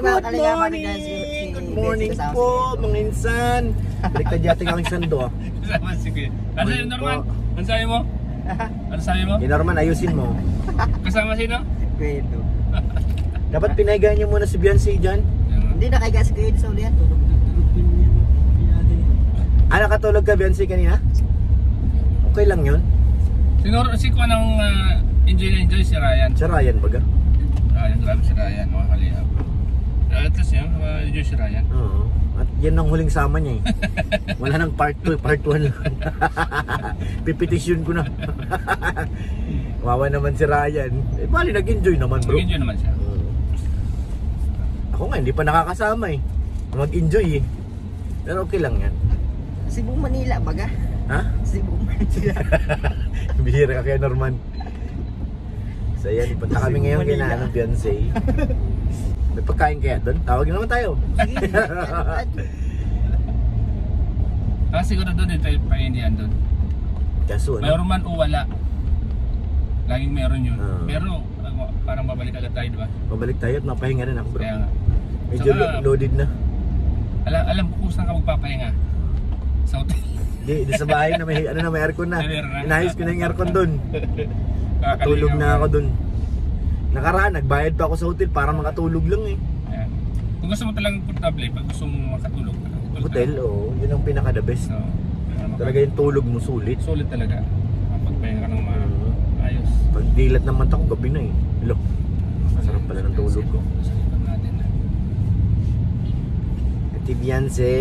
Good morning po, mga insan. Baliktad yating ang insan do. Kasama si Kuya. Ano sa'yo, Norman? Ano sabi mo? Ano sabi mo? Norman, ayusin mo. Kasama sino? Kuedo. Dapat pinaigaan niyo muna si Beyonce dyan. Hindi nakaiga si Kuedo sa ulihan. Ah, nakatulog ka Beyonce kanina? Okay lang yun. Siguro si Kuya nang enjoy na enjoy si Ryan. Si Ryan baga? Ryan, grabe si Ryan, mga kalihap. At least yan, enjoy si Ryan. Oo. At yan ang huling sama niya eh. Wala nang part 2, part 1 lang. Pipetisyon ko na. Wawa naman si Ryan. Eh bali nag-enjoy naman bro. Nag-enjoy naman siya. Ako nga hindi pa nakakasama eh. Mag-enjoy eh. Pero okay lang yan. Cebu, Manila baga? Ha? Cebu, Manila. Bihira ka kaya Norman. So yan, ipunta kami ngayon kina Beyonce. May pagkain kaya doon? Tawag naman tayo. Siguro doon dito yung painihan doon. Kaso ano? Mayroon man o wala. Laging meron yun. Pero parang babalik agad tayo, diba? Babalik tayo at mapahinga rin ako bro. Kaya nga. Medyo loaded na. Alam ko kung saan ka magpapahinga. Sa hotel. Di sa bahay na may, ano na, may aircon na. Inayos ko na yung aircon doon. Tulog na ako doon. Nakaraan, nagbayad pa ako sa hotel para makatulog lang eh. Ayan. Kung gusto mo talagang portable, pag gusto mo makatulog, Hotel, oo. Yun ang pinaka the best. So, talaga yung tulog mo sulit. Sulit talaga. Pagpahinga ka ng ayos. Pag dilat ng mata ko, gabi na eh. Hello. Masarap pala ng tulog ko. Ate Beyonce.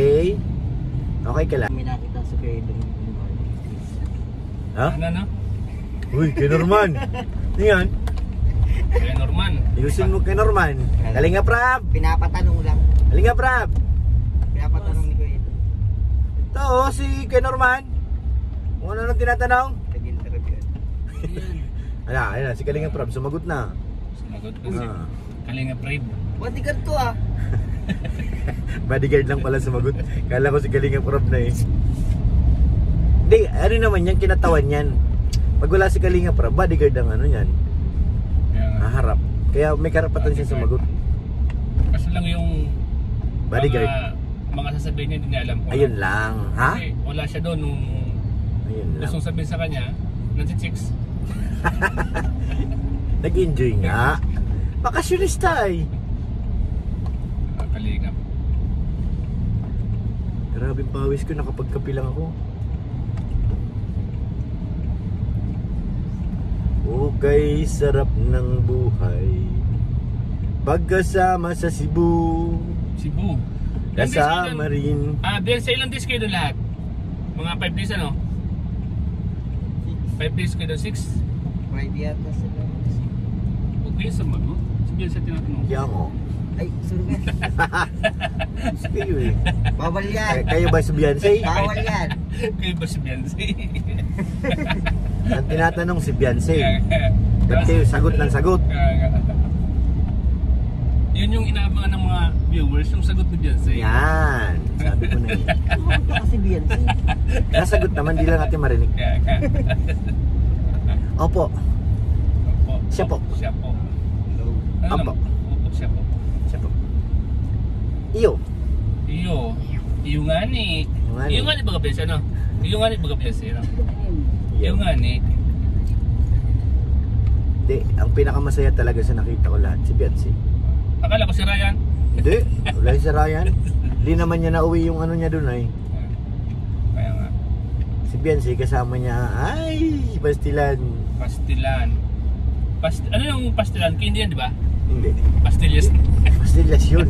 Okay ka lang? May nakita sa Kuedo. Ha? Ano? Uy, kay Norman. Yan. Kaya Norman. Ayusin mo kay Norman. Kalinga Prab. Pinapatanong lang. Kalinga Prab. Pinapatanong ni Kuedo. Ito oh, si kay Norman. Kung ano nang tinatanong? Nag-interview. Ayan, si Kalinga Prab. Sumagot na. Sumagot kasi. Kalinga Pride. Bodyguard to ah. Bodyguard lang pala sumagot. Kala ko si Kalinga Prab na eh. Hindi, ano naman yan, kinatawan yan. Pag wala si Kalinga Prab, bodyguard ang ano yan. Harap. Kaya may karapatan siya sumagot. Kasi lang yung bodyguard. Mga sasabihin niya, hindi niya alam. Ayun lang. Ha? Kasi wala siya doon nung gustong sabihin sa kanya, nanti-chicks. Nag-enjoy nga. Bakasyonista eh. Kalingap. Grabe pawis ko, nakapagkapi lang ako. Okay, sarap ng buhay pagkasama sa Cebu. Cebu. Kasama rin. Sa ilang days kayo doon lahat? Mga 5 days ano? 5 days kayo doon, 6? 5 yata sila. Okay, sumagot. Sige, sa tinatanong. Kaya mo. Ay, surugan. Gusto kayo eh. Bawal yan. Kayo ba si Beyonce? Bawal yan. Kayo ba si Beyonce? Ang tinatanong si Beyonce. Ba't kayo sagot ng sagot? Yun yung inaabangan ng mga viewers, yung sagot ni Beyonce. Yan. Sabi ko na yun. Kasi Beyonce. Nasagot naman, di lang natin marinig. Opo. Siya po. Siya po. Opo. Opo, siya po. Siya po. Iyo. Iyo nga ni. Iyo nga ni baga Beyonce, ano? Iyo nga ni baga Beyonce, ano? Iyo nga ni. Hindi, ang pinakamasaya talaga sa nakita ko lahat, si Beyonce. Akala ko si Ryan. Hindi, wala si Ryan. Hindi naman niya nauwi yung ano niya doon ay. Kaya nga. Si Beyonce kasama niya, ay, pastilan. Pastilan. Ano yung pastilan? Candy yan, di ba? Hindi. Pastillas. Pastillas yun.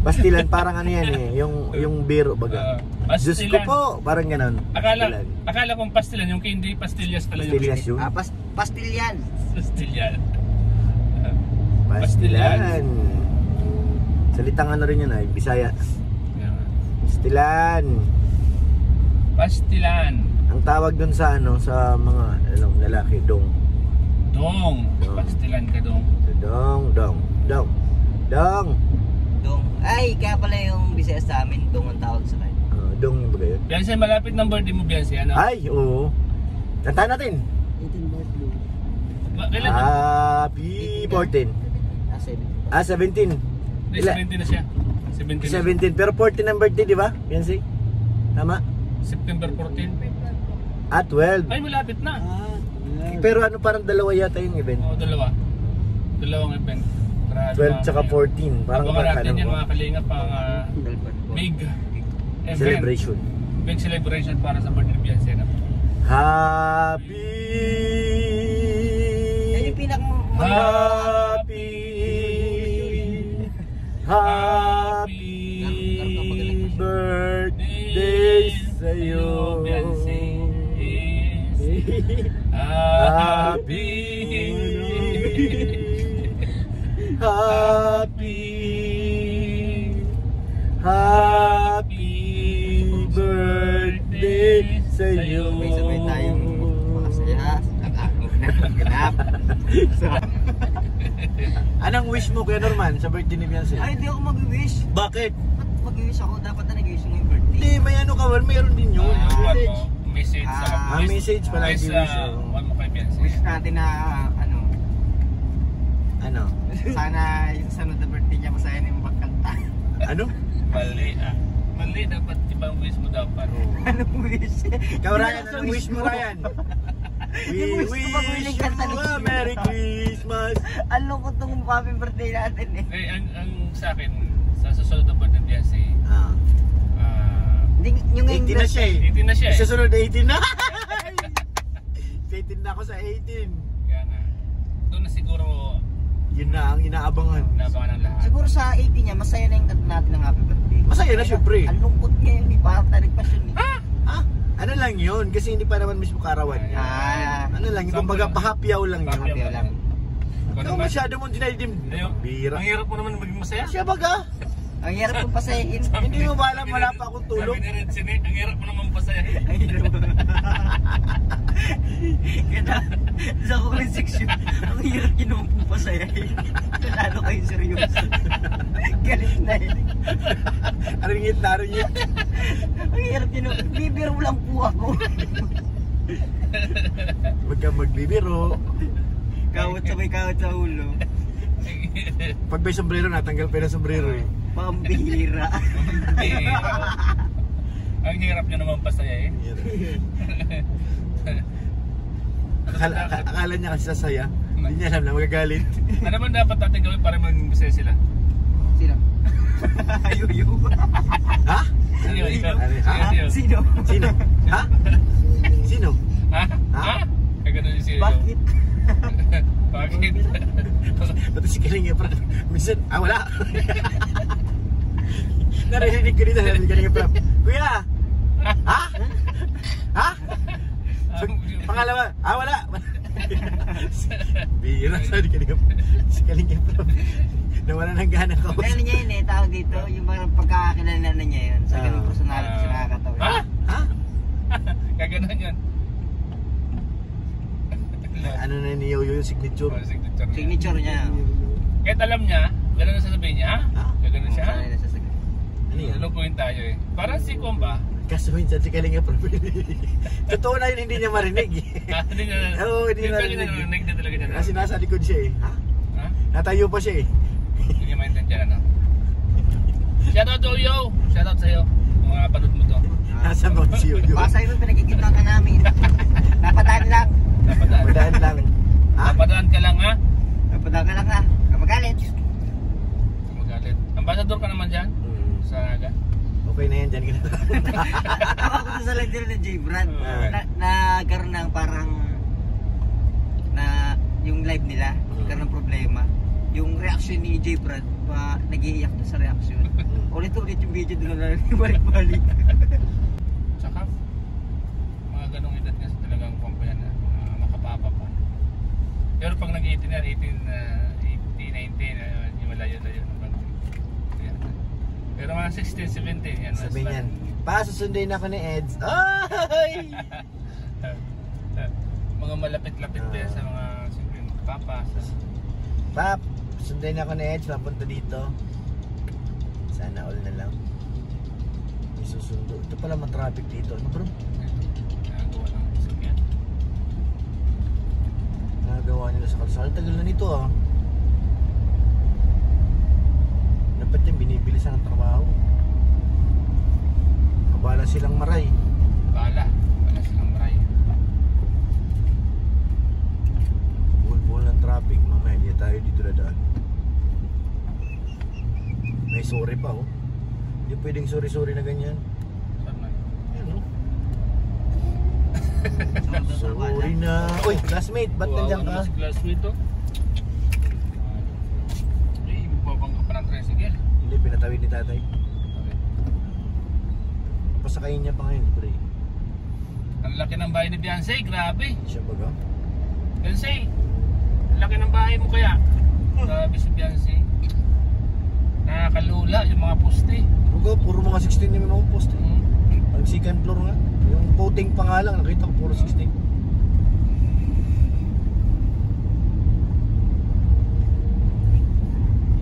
Pastilan parang ano yan eh, yung biro baga. Diyos ko po, parang ganun. Akala kong pastilan, yung candy, pastillas pala yung Pastillas yun. Pastilyan. Pastilyan. Pastilan. Salitang ano rin yun ay, Bisaya. Pastilan. Pastilan. Ang tawag dun sa ano, sa mga lalaki, dong. Dong. Pastilan ka dong. Dong. Ay, kaya pala yung Bisaya sa amin, dong ang tawag sa kanya. Dong ba yun? Beyonce, malapit ng birthday mo, Beyonce, ano? Ay, oo. Kanta natin. 18 birthday. Kailan? Happy 14. 17. 17. Hindi, Ila- 17 na siya. 17 na. 17. Pero 14 ang birthday, di ba? Fiancé? Tama? September 14. Ah, 12. Ay, malapit na. Pero ano, parang dalawa yata yung event. Oo, dalawang event. Para 12 tsaka 14. Parang abangan natin parang yan mga kalingap pang big event. celebration. Big celebration para sa birthday ni Beyonce. No? Happy Yan yung Happy birthday sa'yo. Beyonce. Happy birthday sa'yo. May sabay tayong makasaya. Ganap. Anong wish mo, Kuya Norman, sa birthday ni Beyonce? Ay, hindi ako mag-wish. Bakit? Ba't mag-wish ako? Dapat na nag-wish yung birthday. Hindi, may ano ka, mayroon din yun. Message sa Message pala wish, yung wish. one mo kay Beyonce. Wish natin na, Ano? sana yung sunod na birthday niya masaya na yung pagkanta. Ano? Mali mali, dapat ibang wish mo dapat. Anong wish? Ikaw, Ryan, anong wish mo, Ryan? Yung We wish ko pag wish wiling kanta you ni a Merry Christmas. Ang lungkot tong happy birthday natin eh. Ang sa akin, sa susunod na birthday ni Beyonce, Ah, Yung 18 na siya eh. 18 na siya eh. Sa sunod 18 na. 18 na ako sa 18. Kaya nga, doon na siguro Yun na ang inaabangan. nabangan ng lahat. siguro sa 18 niya, masaya na yung kanta natin ng happy birthday. Masaya na, syempre. Ang lungkot ngayon, di pa tarik pa siya eh. Ah, ano lang yun? Kasi hindi pa naman mismo karawan niya. Ano lang yun? Kumbaga pahapyaw lang yun. Happy lang. Ikaw Ikaw naman, masyado mong dinaidim. Ayun, Bira. ang hirap mo naman maging masaya. Siya baga? Ang hirap kong pasayahin. Hindi mo ba alam, wala pa akong tulog? Sabi ni Red Sine, ang hirap mo naman pasaya. Ang hirap. Kaya sa comment section, ang hirap kinuha kong pasayahin. Lalo kayo seryoso. Galit na yun. Aringit na aringit. Ang hirap kinuha. Bibiro lang po ako. Huwag kang magbibiro. Kawat sabay kawat sa ulo. Pag may sombrero, natanggal pa yung sombrero eh. Pambihira. Ang hirap nyo naman pasaya eh. Akala niya kasi sasaya. Hindi niya alam na magagalit. Ano man dapat natin gawin para maging masaya sila? Sino? Ayuyo. Ha? Sino? Ikaw? Ha? Sino? Sino? Sino? Ha? Sino? Ha? Ha? Kaya ganun yung sino. Bakit? Bakit? Pati si Kalinga Prab. Minsan, wala. Narinig ko dito, narinig ka Kalinga Prab. Kuya! Ha? Ha? Pangalawa, wala. Bira, sabi Kalinga Prab. Si Kalinga Prab. Nawala ng gana ka. Ano niya yun eh, tawag dito, yung mga pagkakakilala na niya yun. Sa ganung personality siya nakakatawa. Ha? Ha? Kaya ganun yun. Ano na ni Yoyo yung signature? Signature niya. Signature niya. Kahit alam niya, ganun ang sasabihin niya, ha? Kaya ganun siya, ha? Sanay na siya sa ganun. Ano yan? Ano po yun tayo eh. Parang si Komba. Kaso minsan si Kalinga Prab. Totoo na yun, hindi niya marinig eh. Hindi niya. Oo, hindi niya narinig. narinig. Narinig na talaga niya. Kasi nasa likod siya eh. Ha? Ha? Natayo pa siya eh. Hindi niya maintindihan ano. Shoutout to Yo! Shoutout sa'yo. Mga panood mo to. Nasa Mount si Yoyo. Baka sa'yo pinagkikita ka namin. Napadaan lang. Napadaan. Madaan lang. Ha? Napadaan ka lang ha? Napadaan ka lang ha. Kamagalit. Magalit. Ambassador ka naman dyan? Sa Naga? Okay na yan, dyan ka na. Tawa ko sa letter ni J. Brad. Nagkaroon ng parang na yung live nila. Nagkaroon ng problema. Yung reaction ni J. Brad nag-iiyak na sa reaction. Ulit-ulit yung video doon na balik-balik. Tsaka, mga ganong edad kasi talagang pampayan na. Makapapa pa. Pero pag nag-18 na, 18, 19, wala yun. Pero mga 16, 17 yan. Sabi niyan, pa, susunduin ako ni Eds. Ay! Mga malapit-lapit din sa mga siyempre papa. Pap, sunduin ako ni Eds, papunta dito. Sana all na lang. May susundo. Ito pala matraffic dito. Ano bro? Nagawa ng sasakyan. Nagawa nila sa kalsada. Tagal na nito ah. dapat yan binibilisan ng trabaho. Kabala silang maray. Bala silang maray. Bull ng traffic, mamaya hindi tayo dito dadaan. May sorry pa oh. Hindi pwedeng sorry na ganyan. Saan man? Yan oh. Sorry na. Uy, classmate, ba't nandiyan ka? Si classmate to? Ay, magbabangga pa ng tricycle. Hindi, pinatawid ni tatay. Pasakayin niya pa ngayon, pre. Ang laki ng bahay ni Beyonce, grabe. Siya baga? Beyonce, ang laki ng bahay mo kaya. Grabe si Beyonce. Nakakalula yung mga poste. Baga, puro mga 16 yung mga post. Ang second floor nga. Yung coating pa nga lang, nakita ko puro 16.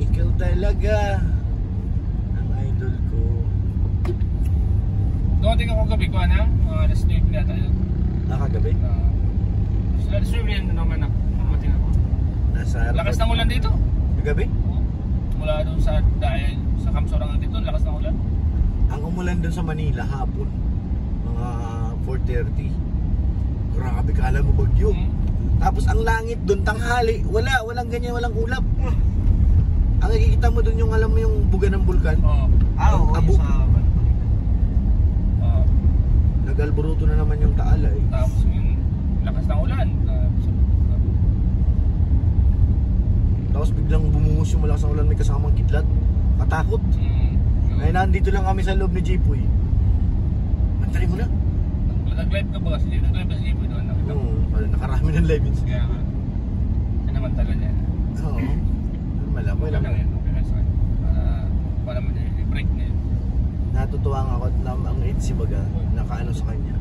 Ikaw talaga ang idol ko. Dumating ako gabi ko, ano? Alas 9 na tayo. Nakagabi? Alas 9 yan naman ako. Dumating ako. Nasa harapan. Lakas ng ulan dito. Kagabi? Mula doon sa dahil sa Kamsorangan dito, lakas ng ulan. Ang umulan doon sa Manila hapon, mga 4:30. Grabe, kala mo bagyo. Tapos ang langit doon tanghali, walang ganyan, walang ulap. Ang nakikita mo doon yung alam mo yung buga ng bulkan. Oo. Oo, Abo. yung sa... Nag-alboruto na naman yung Taal eh. Tapos yung lakas ng ulan. Tapos biglang bumungos yung malakas ng ulan, may kasamang kidlat. Katakot. Ay nandito lang kami sa loob ni Jipoy. Mantali mo na. Nag-live ka ba kasi? Nag-live ba si Jipoy doon? Nakita mo? Oo, nakarami ng live yun. Kaya nga. Yan naman talaga niya. Oo. Normal ako Okay lang. lang yun. Okay lang sa akin. Para naman yung break na yun. Natutuwa nga ako at ang Itzy baga, nakaano sa kanya.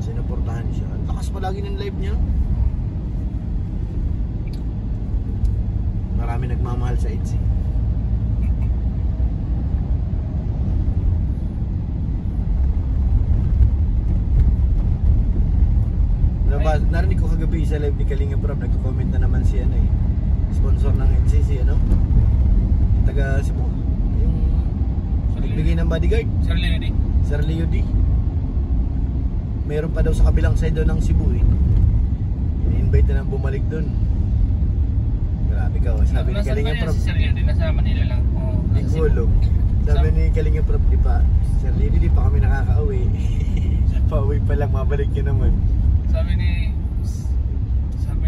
Sinuportahan siya. Ang lakas palagi ng live niya. Marami nagmamahal sa Itzy. Narinig ko kagabi sa live ni Kalinga Prab, nagko-comment na naman si ano eh, sponsor ng Itzy, si ano, taga Cebu, yung nagbigay ng bodyguard, Sir Lady. Sir Leo D. Meron pa daw sa kabilang side daw ng Cebu eh. Ini-invite na nang bumalik doon. Grabe ka, sabi ni Kalinga Prab. Si Sir Lady, nasa Manila lang. Di ko alam. Sabi ni Kalinga Prab, di pa, Sir Leo D, di pa kami nakaka-uwi. Pauwi pa lang, mabalik ka naman. Sabi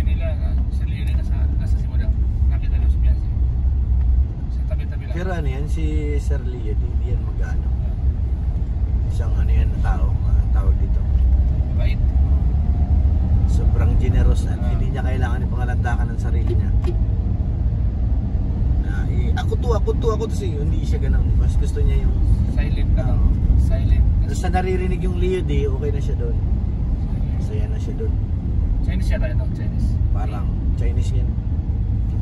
nila, Sir Lady nasa Cebu daw. Nakita daw si Beyonce. Sa tabi-tabi lang. Pero ano yan, si Sir Leo D, di yan mag-ano. Isang ano yan na tao, tawag dito. Mabait. Sobrang generous at hindi niya kailangan ipangalandakan ng sarili niya. Ako to si hindi siya ganun. Mas gusto niya yung Silent na. Silent. Sa naririnig yung Leo D, okay na siya doon. Saya na siya doon. Chinese siya tayo, no? Chinese. Parang Chinese yan.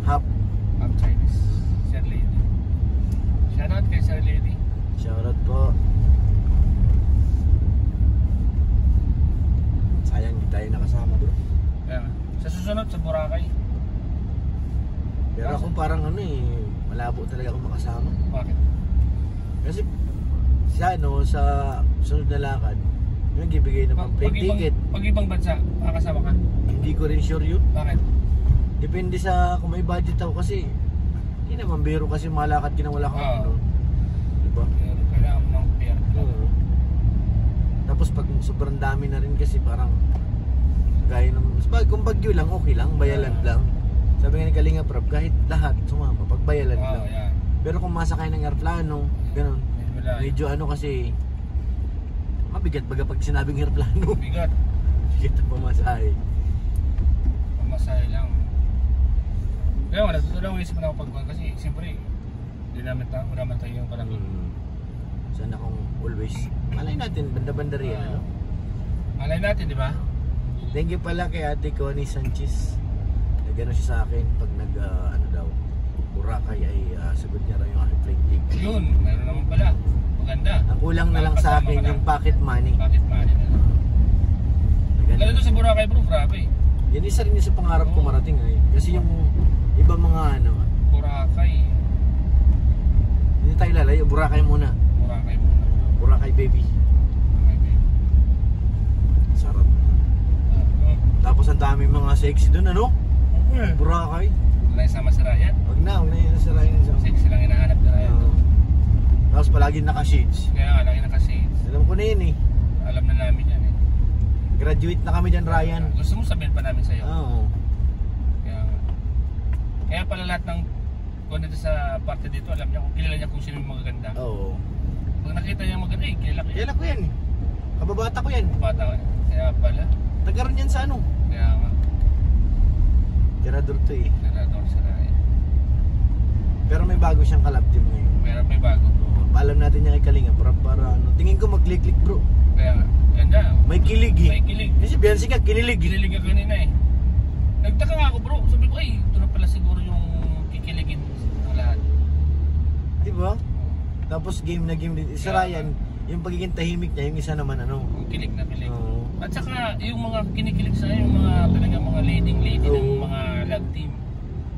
Half. Half Chinese. Sir Lady. Shoutout kay Sir Lady. Shoutout po. Sayang hindi tayo nakasama bro. Kaya nga. Sa susunod sa Boracay. Pero ako parang ano eh, malabo talaga ako makasama. Bakit? Kasi sa ano, sa sunod na lakad, nagbibigay naman plane ticket. Pag ibang bansa, makakasama ka? Hindi ko rin sure yun. Bakit? Depende sa kung may budget ako kasi hindi naman biro kasi malakad ka na wala kang ano. Diba? Kailangan mo ng pera. Oo. Tapos pag sobrang dami na rin kasi parang gaya ng kung bagyo lang, okay lang, bayalan lang. Sabi nga ni Kalinga Prab, kahit lahat sumama, pag bayalan lang. Yeah. Pero kung masakay ng aeroplano, ganun. Medyo ano kasi mabigat baga pag sinabing aeroplano. Bigat. Bigat ang pamasahe. Pamasahe lang. Kaya nga, natuto lang isip na ako pagkuhan kasi siyempre hindi naman tayo yung parang sana kung always malay natin, banda-banda rin ano? Malay natin, di ba? Thank you pala kay Ate Connie Sanchez. Nagano siya sa akin pag ano daw Boracay ay sagot niya raw yung aking plane ticket. Yun, mayroon naman pala. Maganda. Ang kulang na lang sa akin yung pocket money. Pocket money na lang. Lalo doon sa Boracay bro, grabe. Yan isa rin yung sa pangarap ko marating ay. Kasi yung iba mga ano Boracay. tayo lalayo, Boracay muna. Boracay muna. Boracay baby. Okay. Sarap. Tapos ang daming mga sexy doon, ano? Boracay. Wala yung sama si Ryan. Huwag na yun sa Ryan. Sexy lang hinahanap ni Ryan. Tapos palagi naka-shades. Kaya nga, lagi naka-shades. Alam ko na yun eh. Alam na namin yan eh. Graduate na kami dyan, Ryan. Gusto mo sabihin pa namin sa'yo? Oo. Kaya nga. Kaya pala lahat ng kung dito sa parte dito, alam niya kung kilala niya kung sino yung magaganda. Oo. Pag nakita niya maganda, eh, kilala ko yan. Kailan ko yan eh. Kababata ko yan. Bata ka. Kaya pala. Tagaroon yan sa ano. Kaya nga. Tirador to eh. Senador si Ryan. Pero may bago siyang collab team ngayon. Meron may bago bro. Paalam natin niya kay Kalinga para ano. Tingin ko mag-click-click bro. Kaya nga. Ganda. May kilig eh. May kilig. Kasi Beyonce ka, kinilig. Ginilig ka kanina eh. Nagtaka nga ako bro. Sabi ko ay, ito na pala siguro yung kikiligin ng lahat. Diba? Tapos game na game din. Sa Ryan, yung pagiging tahimik niya, yung isa naman ano. Yung kilig na kilig. Oo. At saka yung mga kinikilig sa yung mga talaga mga leading lady ng Oo. mga love team.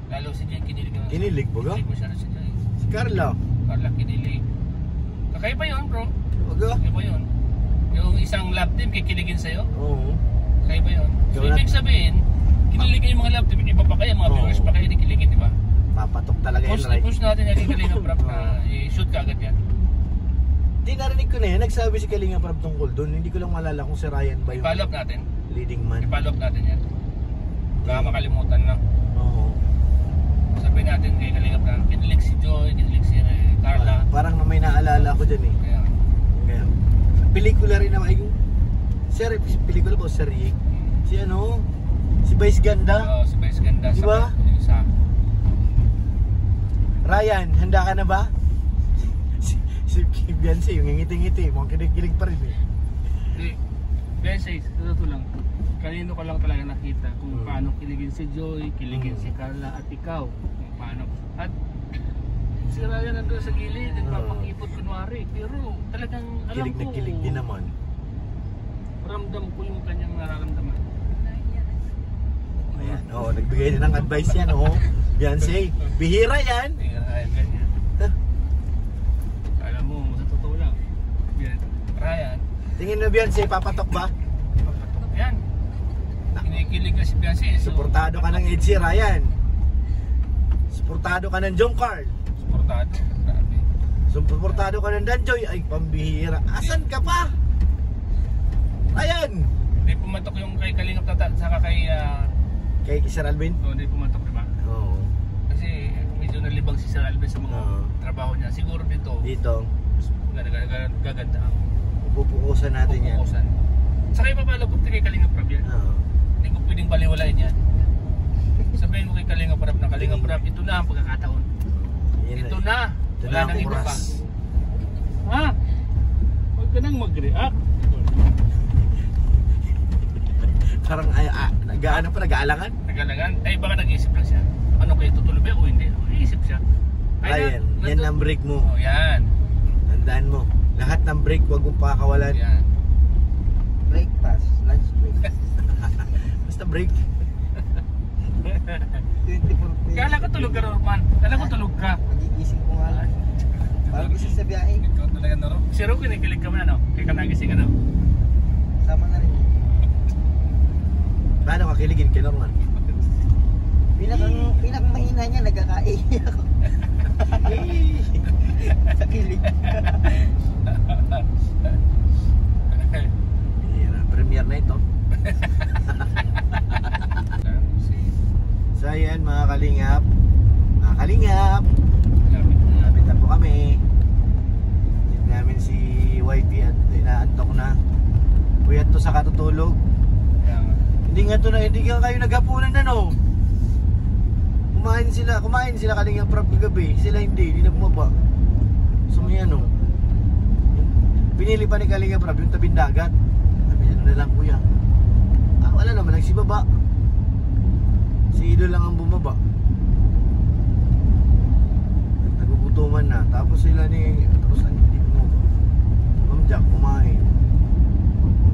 Lalo si Jay kinilig na. Kinilig baga? Kinilig mo siya si Jay. Si Carla. Carla kinilig. Kakaiba yun bro. Baga? Kakaiba yun. Yung isang love team kikiligin sa'yo. Oo. Kakaiba yun. So Ikaw na- ibig sabihin, kiniligin yung mga love team. Iba pa kayo, mga Oo. viewers pa kayo kikiligin, di ba? Papatok talaga yan, right? Push natin yung Kalinga Prab na i-shoot ka agad yan. Di narinig ko na yan. Nagsabi si Kalinga Prab tungkol doon. Hindi ko lang malala kung si Ryan ba yung I-follow up natin. leading man. I-follow up natin yan. Baka makalimutan lang. Oo. Sabihin natin kay Kalinga Prab, kinilig si Joy, kinilig si Carla. Parang may naalala ko dyan eh. Kaya, Kaya, pelikula rin naman. Ay, pelikula ba o serye? Si ano? Si Vice Ganda. oo, si Vice Ganda. Diba? Sa Ryan, handa ka na ba? Si Beyonce, yung ngiti-ngiti. Mukhang kilig pa rin eh. Hindi. Beyonce, totoo lang. Kanino ko lang talaga nakita kung paano kiligin si Joy, kiligin si Carla at ikaw. Kung paano. At si Ryan nandun sa gilid, nagpapakipot kunwari. Pero talagang alam Kilig ko. na kilig din naman. Ramdam ko yung kanyang nararamdaman. Ayan, nagbigay din ng advice yan, Beyonce, bihira yan. Ryan, ganyan. Alam mo, sa totoo lang. Ryan, Tingin mo Beyonce, papatok ba? yan. Kinikilig na si Beyonce. Suportado ka ng Ed Ryan. Suportado ka ng John Carl. Suportado. Grabe. Suportado ka ng Danjoy. Ay, pambihira. Asan ka pa? Ayan. Hindi pumatok yung kay Kalingap Tata, saka kay Kay Sir Alvin? hindi pumatok, diba? Oo. Kasi medyo nalibang si Sir Alvin sa mga trabaho niya. Siguro dito, Dito. gaganda ang Pupukusan natin yan. pupukusan. Saka ipapalabot kay Kalingap Prab yan. Oo. Hindi ko pwedeng baliwalain yan. Sabihin mo kay Kalingap Prab na Kalingap Prab, ito na ang pagkakataon. Yan Ito eh. na. Ito Wala na ang nang iba pa. oras. Ha? Huwag ka nang mag-react. Parang nag-ano pa, nag-aalangan? Nagalangan. Ay baka nag-iisip lang siya. Ano kayo tutuloy o hindi? Nag-iisip siya. Ayan, yan ang break mo. Oh, yan. Tandaan mo. Lahat ng break, wag mong pakakawalan. Yan. Break pass, lunch break. Basta break. 24 pesos. Kala ko tulog ka, Norman. Kala ko tulog ka. Magigising ko nga lang. Bago isa sa biyahe, Ikaw talaga, Noro. Si Ro, kinikilig ka mo na, no? Kaya ka nagising, ano? sama na rin. Paano ka kiligin kay Norman? Pinakang mahina niya, nagkakaiyak ako. Sa kilig. Premiere na ito. So ayan mga kalingap. Mga kalingap, lapit na po kami. Meet namin si YT at inaantok na. Puyat to sa katutulog. Hindi nga kayo naghapunan na, no? Kumain sila Kalingap Prab kagabi. Sila hindi na bumaba. So may ano, pinili pa ni Kalingap Prab yung tabing dagat. Sabi niya, ano na lang kuya. Wala naman, nagsibaba. Si Ido lang ang bumaba. Nagugutuman na. Tapos sila tapos hindi bumaba. Ma'am Jack, kumain.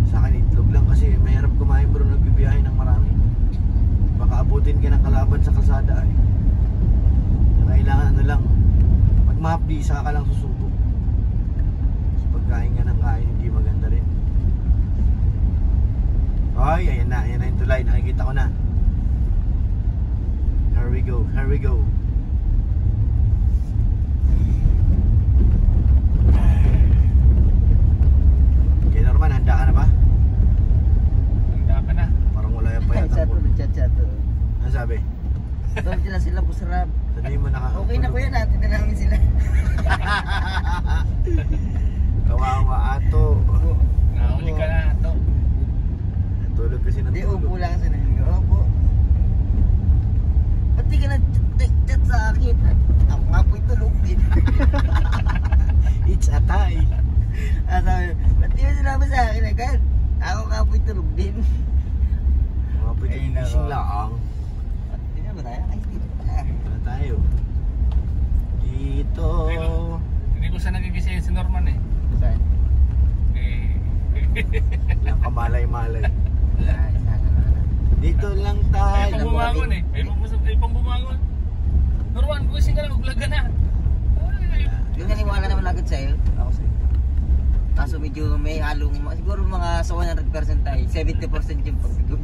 Sa akin itlog lang kasi mahirap kumain bro, nagbibiyahe ng marami. Baka abutin ka ng kalaban sa kalsada ay. Kailangan ano lang, mag-map gabi, saka ka lang susubok. So, pagkain nga ng kain, hindi maganda rin. Ay, ayan na yung tulay, nakikita ko na. Here we go, here we go. Okay, Norman, handa ka na ba? Handa ka na. Parang wala yung payat ako. Chat. Ano sabi? Doon sila sila busarap. Sabihin mo na Okay na kuya, natin na namin sila. Kawawa ato. Nahuli ka na ito. Tulog kasi ng Hindi, tulog. upo lang sa nangin ko. Opo. Ba't di ka nag-chat sa akin? Ako nga po'y tulog din. It's a tie. Sabi, ba't di mo sinabi sa akin agad? Ako nga po'y tulog din. Mga pwede Ay, nako. gising lang. Hindi na ba tayo? Ay, dito pala. Ano tayo? Dito. Hindi ko siya nagigising si Norman eh. Saan? Lang kamalay-malay. Wala, sana na. Dito lang Ay, tayo. pang bumangon eh. Ay, pang bumangon. Norman, gumising ka na, magvlog ka na. Ay, Yung naniwala naman agad sa'yo. Ako sa'yo. Kaso medyo may halong, siguro mga sa 100% tayo, 70% yung pagdugod.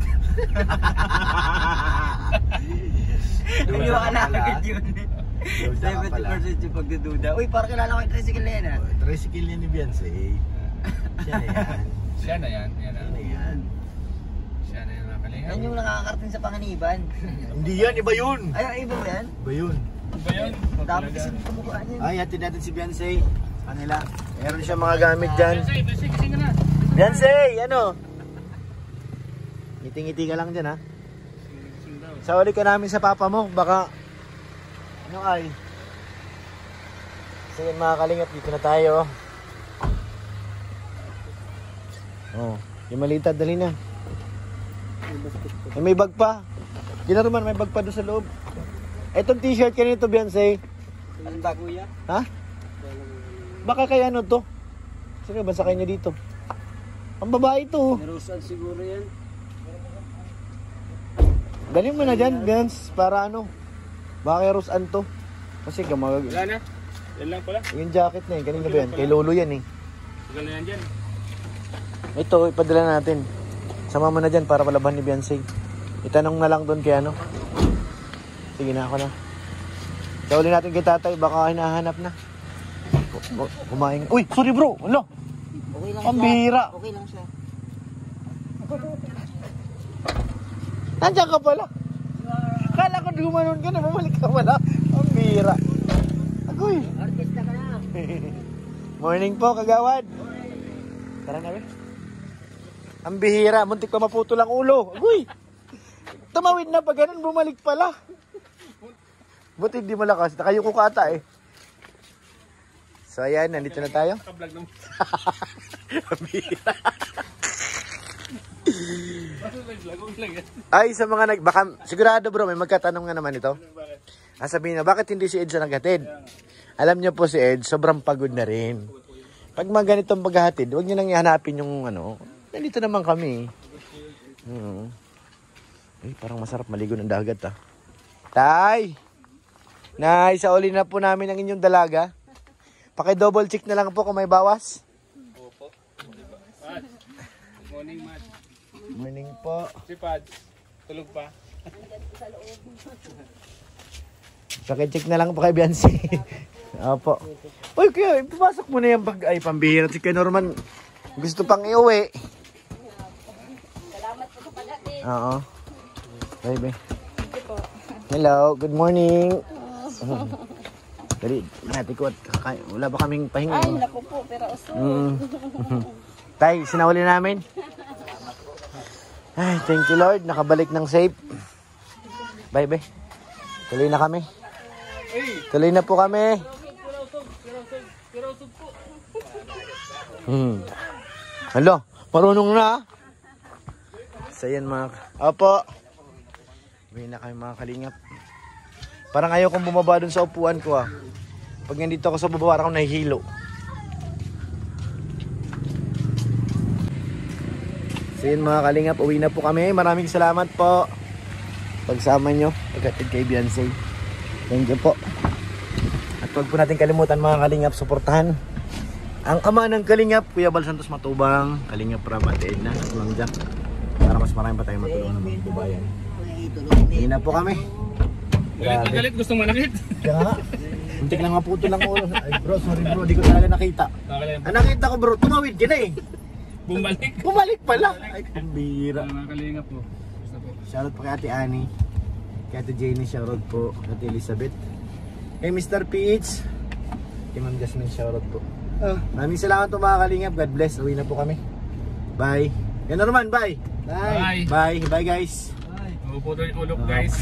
Naniwala agad yun. Duda ka pala. 70% yung pagdududa. Uy, parang kilala ko yung tricycle na yan ah. Tricycle yan ni Beyonce. Siya na yan. siya na yan. Yan na. Siya na yan. Siya na yan, nakalinga. Yan yung nakakarating sa panganiban. Hindi yan, iba yun. Ay, iba ba yan? Iba yun. Ba yun? Dami kasi kamukhaan yan. Ay, hatid natin si Beyonce. Kanila. Meron siya mga gamit dyan. Beyonce, gising ka na. Beyonce, ano? Ngiti-ngiti ka lang dyan ha. Gising daw. Sawali ka namin sa papa mo. Baka, ano ay? Sige mga kalingap, dito na tayo. Oh, yung malitad, dali na. May bag pa. Ginaruman, may bag pa doon sa loob. Etong t-shirt kanito, Beyonce. Anong bago yan? Ha? Baka kaya ano to? Sige, basta kayo dito. Ang babae to. Merusan siguro yan. Dali mo na dyan, Beyonce, para ano. Baka kay Rosan to. Kasi gamag... Wala na. Yan lang pala. Yung jacket na yun, kanina ba yan? Kay Lolo yan eh. Tagal na yan dyan. Ito, ipadala natin. Sama mo na dyan para palaban ni Beyonce. Itanong na lang doon kay ano. Sige na, ako na. Sauli natin kay tatay, baka hinahanap na. Kumain. Uy, sorry bro. Ano? Okay lang Ang siya. bihira. Okay lang siya. Nandiyan ka pala. Kala ko gumanon ka na, bumalik ka pala. Ang bihira. Agoy. Artista ka na. Morning po, kagawad. Tara na, be. Ang bihira, muntik pa maputol ang ulo. Agoy. Tumawid na pa ganun, bumalik pala. Buti hindi malakas, nakayuko ka ata eh. So ayan, nandito na tayo. Naka-vlog naman. Ang bihira. Bakit may vlog? Huwag lang yan. Ay, sa mga baka, sigurado bro, may magkatanong nga naman ito. Sabihin na, bakit hindi si Ed sa naghatid? Alam niyo po si Ed, sobrang pagod na rin. Pag mga ganitong paghahatid, huwag niyo nang ihanapin yung ano. Nandito naman kami. Ay, parang masarap maligo ng dagat ah. Tay! Nay, sauli na po namin ang inyong dalaga. Paki-double check na lang po kung may bawas. Opo. Pads. Good morning, Matt. Morning po. Si Pads. Tulog pa. Paki-check na lang po kay Beyonce. Opo. Uy, kuya, ipapasok mo na yung bag. Ay, pambihira si Kuya Norman. Gusto pang iuwi. Salamat po sa paghatid. Oo. Baby. Hello, good morning. Dali, natin ko at wala ba kaming pahinga? Ay, naku po, pero uso. Tay, sinawali namin. Ay, thank you Lord, nakabalik ng safe. Bye, bye. Tuloy na kami. Tuloy na po kami. Hello, marunong na. So yan mga... Opo. May na kayo mga kalingap. Parang ayaw kong bumaba dun sa upuan ko ah. Pag nandito ako sa baba, parang ako nahihilo. So yun mga kalingap, uwi na po kami. Maraming salamat po. Pagsama nyo, pagkatid kay Beyonce. Thank you po. At At huwag po natin kalimutan mga Kalingap, suportahan ang ama ng Kalingap, Kuya Bal Santos Matubang, Kalingap Rab at Edna sa Kulang Jack, para mas marami pa tayong matulungan ng mga babayan. Hindi na po kami. Galit na galit, gustong manakit. Kaya nga, muntik lang maputo lang ulo. Ay bro, sorry bro, di ko talaga nakita. Ang nakita ko bro, tumawid ka na eh. Bumalik. Bumalik pala. Ay, pambira. Mga Kalingap po. Basta po. Shoutout po kay Ate Annie, kay Ate Jenny, shoutout po, kay Ate Elizabeth, kay Mr. PH, kay Ma'am Jasmine, shoutout po. Maraming salamat po mga Kalingap. God bless. Uwi na po kami. Bye. Yan na naman. Bye. Bye. Bye. Bye guys. Mapuputol yung ulo guys.